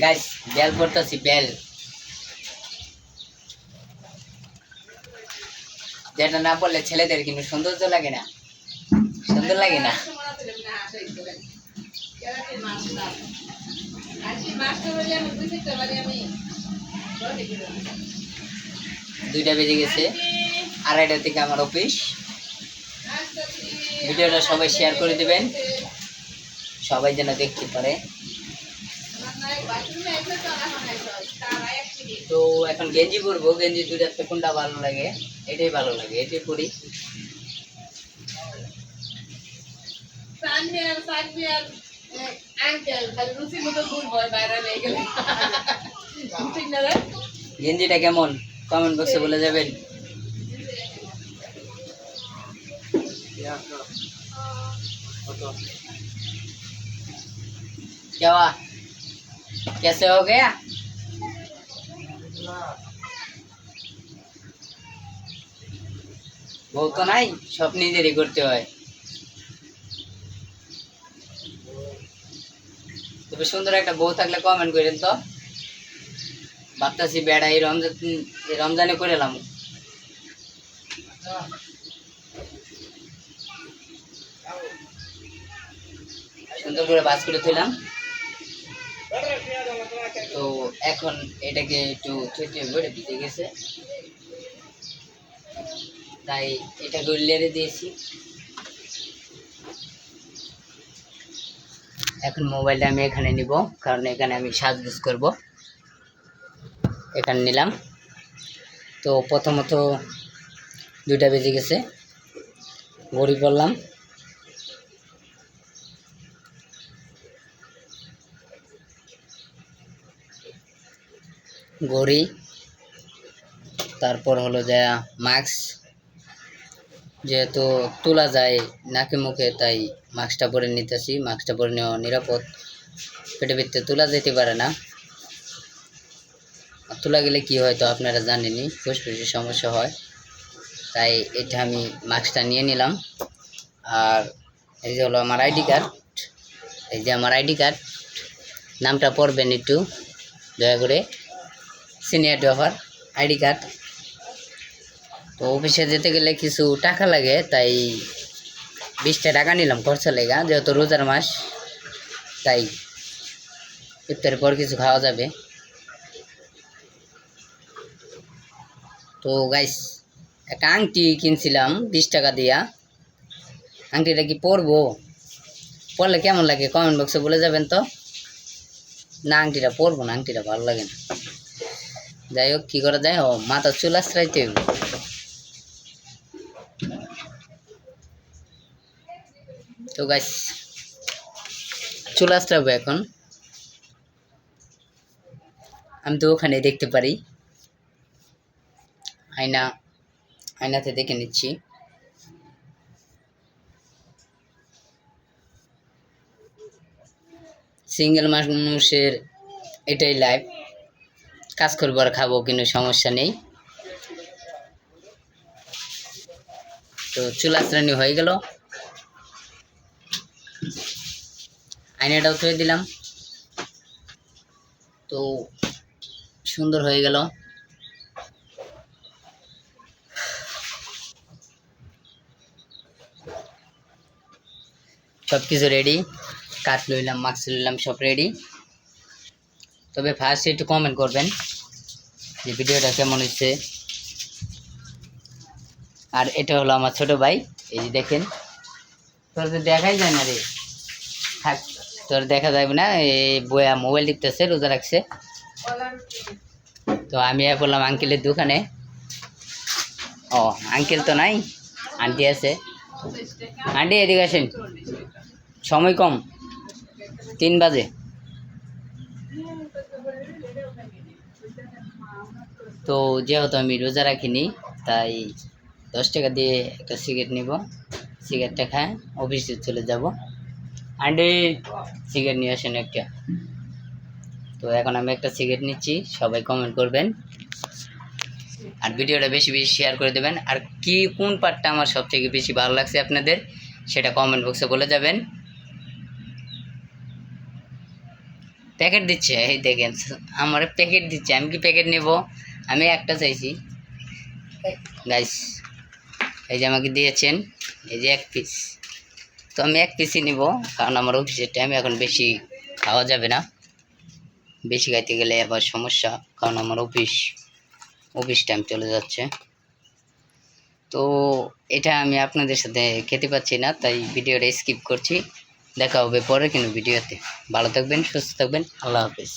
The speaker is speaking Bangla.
গাইস বেল করতেছি বেল, যেটা না পড়লে ছেলেদের কিন্তু সৌন্দর্য লাগে না, সুন্দর লাগে না। দুইটা বেজে গেছে, আড়াইটা থেকে আমার অফিস। ভিডিওটা সবাই শেয়ার করে দিবেন, সবাই যেন দেখতে পারে। তো এখন গেঞ্জি পরবো, গেঞ্জি দুইটাতে কোনটা ভালো লাগে, এটাই ভালো লাগে, এটাই পরি। গেঞ্জিটা কেমন কমেন্ট বক্সে বলে যাবেন। क्या हुआ, कैसे हो गया? বউ তো নাই, সব নিজেরই করতে হয়। তবে সুন্দর একটা বউ থাকলে কমেন্ট করেন তো, ভাবতেছি বেড়া এই রমজানে করে এলাম। সুন্দর করে বাস করে তুললাম। তো এখন এটাকে একটু বেড়ে দিতে গেছে, তাই এটাকে লেড়ে দিয়েছি। এখন মোবাইলটা আমি এখানে নিব, কারণ এখানে আমি সাজগোজ করব। এখানে নিলাম। তো প্রথমত 2টা বেজে গেছে, ঘড়ি পড়লাম। ঘড়ি, তারপর হলো যা মাস্ক, যেহেতু তোলা যায় নাকে মুখে, তাই মাস্কটা পরে নিতেছি। মাস্কটা পরে নেওয়া নিরাপদ, পেটে ভিতরে তোলা যেতে পারে না। তোলা গেলে কি হয় তো আপনারা জানেনই, ফুসফুসের সমস্যা হয়। তাই এটা আমি মাস্কটা নিয়ে নিলাম। আর এই যে হলো আমার আইডি কার্ড, এই যে আমার আইডি কার্ড, নামটা পড়বেন একটু দয়া করে, সিনিয়র ড্রাইভার আইডি কার্ড। তো অফিসে যেতে গেলে কিছু টাকা লাগে, তাই 20টা টাকা নিলাম খরচা লেগা, যেহেতু রোজার মাস, তাই ইফতারের পর কিছু খাওয়া যাবে। তো গাইস একটা আংটি কিনছিলাম 20 টাকা দিয়া, আংটিটা কি পরবো, পরলে কেমন লাগে কমেন্ট বক্সে বলে যাবেন তো। না আংটিটা পরবো না, আংটিটা ভালো লাগে না। যাই হোক, কী করা যায়, মাথা চুল আশ্রাইতে হইব। তো গাইস চুল আশ্রাবো এখন, আমি তো ওখানে দেখতে পারি, আয়নাতে দেখে নিচ্ছি। সিঙ্গেল মানুষের এটাই লাইফ, কাজ করবো আর খাবো, কিন্তু সমস্যা নেই। তো চুল আশ্রানি হয়ে গেল, আয়নাটাও ধুয়ে দিলাম। তো সুন্দর হয়ে গেল। সব কিছু রেডি, কাট লইলাম, মাস্ক লইলাম, সব রেডি। তবে ফার্স্ট একটু কমেন্ট করবেন যে ভিডিওটা কেমন হচ্ছে। আর এটা হলো আমার ছোট ভাই, এই যে দেখেন, তোর তো দেখাই যায় না রে, থাক তোর দেখা যাবে না। এই বয়া মোবাইল টিপতেছে, রোজা রাখছে। তো আমি বললাম আঙ্কেলের দোকানে। ও আঙ্কেল তো নাই, আন্টি আছে। আন্টি এদিকে আসেন, সময় কম, 3 বাজে। তো যেহেতু আমি রোজা রাখিনি, তাই 10 টাকা দিয়ে একটা সিগারেট নিব, সিগারেটটা খায় অফিসে চলে যাব। আন্টি সিগারেট নিয়ে আসেন একটা। তো এখন আমি একটা সিগারেট নিচ্ছি, সবাই কমেন্ট করবেন আর ভিডিওটা বেশি বেশি শেয়ার করে দেবেন। আর কোন পার্টটা আমার সবথেকে বেশি ভালো লাগছে আপনাদের, সেটা কমেন্ট বক্সে বলে যাবেন। প্যাকেট দিচ্ছে, এই দেখেন আমার প্যাকেট দিচ্ছে, আমি কি প্যাকেট নেব? আমি একটা চাইছি গাইস। এই যে আমাকে দিয়েছেন, এই যে 1 পিস, তো আমি 1 পিসই নিব, কারণ আমার অফিসের টাইম এখন বেশি খাওয়া যাবে না, বেশি খাইতে গেলে আবার সমস্যা, কারণ আমার অফিস টাইম চলে যাচ্ছে। তো এটা আমি আপনাদের সাথে খেতে পাচ্ছি না, তাই ভিডিওটা স্কিপ করছি। দেখা হবে পরে কিন্তু ভিডিওতে। ভালো থাকবেন, সুস্থ থাকবেন, আল্লাহ হাফেজ।